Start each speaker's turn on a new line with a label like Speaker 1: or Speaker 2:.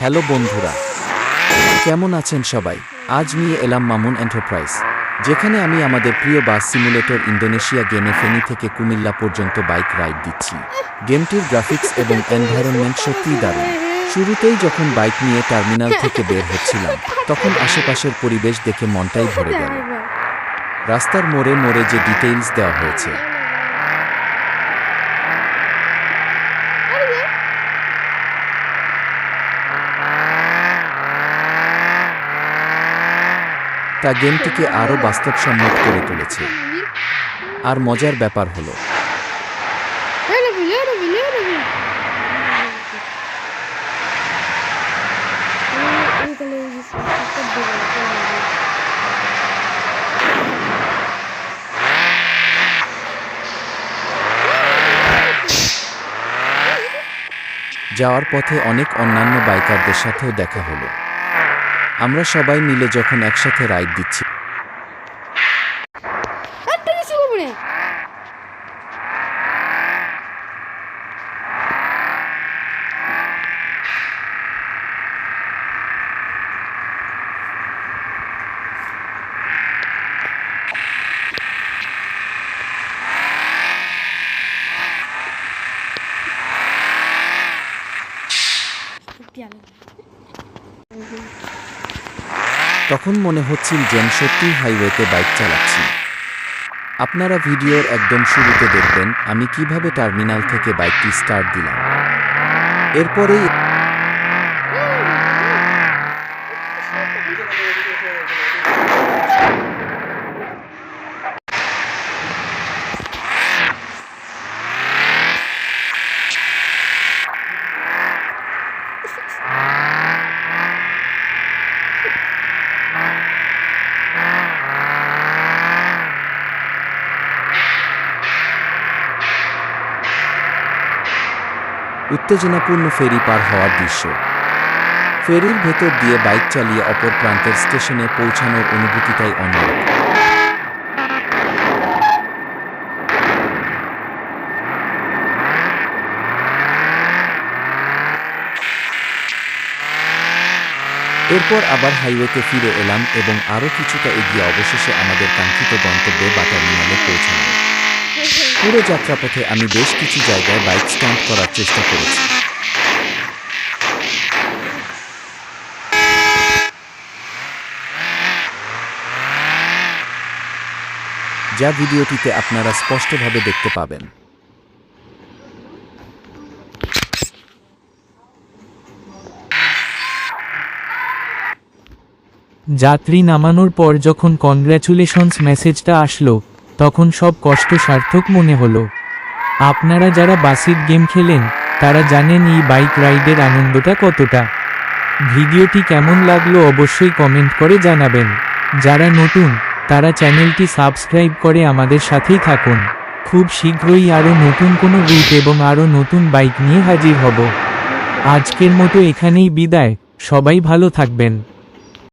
Speaker 1: Hello বন্ধুরা, কেমন আছেন সবাই? আজ নিয়ে এলাম মামুন এন্টারপ্রাইজ, যেখানে আমি আমাদের প্রিয় বাস সিমুলেটর ইন্দোনেশিয়া গেমে ফেনী থেকে কুমিল্লা পর্যন্ত বাইক রাইড দিচ্ছি। গেমটির গ্রাফিক্স এবং এনভায়রনমেন্ট সত্যিই দারুণ। শুরুতেই যখন বাইক নিয়ে টার্মিনাল থেকে বের হচ্ছিলাম, তখন আশেপাশের পরিবেশ দেখে মনটাই ভরে গেল। রাস্তার মোড়ে মোড়ে যে ডিটেইলস দেওয়া হয়েছে, তা গেমটিকে আরও বাস্তবসম্মত করে তুলেছে। আর মজার ব্যাপার হলো, যাওয়ার পথে অনেক অন্যান্য বাইকারদের সাথেও দেখা হলো। আমরা সবাই মিলে যখন একসাথে রাইড দিচ্ছি, তখন মনে হচ্ছিল যেন সত্যিই হাইওয়েতে বাইক চালাচ্ছি। আপনারা ভিডিওর একদম শুরুতে দেখবেন আমি কিভাবে টার্মিনাল থেকে বাইকটি স্টার্ট দিলাম। এরপরেই উত্তেজনাপূর্ণ ফেরি পার হওয়ার দৃশ্য। ফেরির ভেতর দিয়ে বাইক চালিয়ে অপর প্রান্তের স্টেশনে পৌঁছানোর অনুভূতিটাই অন্যরকম। এরপর আবার হাইওয়েতে ফিরে এলাম এবং আরও কিছুটা এগিয়ে অবশেষে আমাদের কাঙ্ক্ষিত গন্তব্যে বা টার্মিনালে পৌঁছালাম। পুরো যাত্রাপথে আমি বেশ কিছু জায়গায় বাইক স্ট্যান্ড করার চেষ্টা করেছি। যা ভিডিওটিতে আপনারা স্পষ্টভাবে দেখতে পাবেন।
Speaker 2: যাত্রী নামানোর পর যখন কনগ্র্যাচুলেশনস মেসেজটা আসলো, তখন সব কষ্ট সার্থক মনে হলো। আপনারা যারা বাসির গেম খেলেন, তারা জানেন এই বাইক রাইডের আনন্দটা কতটা। ভিডিওটি কেমন লাগলো অবশ্যই কমেন্ট করে জানাবেন। যারা নতুন, তারা চ্যানেলটি সাবস্ক্রাইব করে আমাদের সাথেই থাকুন। খুব শীঘ্রই আরও নতুন কোনো রুট এবং আরও নতুন বাইক নিয়ে হাজির হব। আজকের মতো এখানেই বিদায়, সবাই ভালো থাকবেন।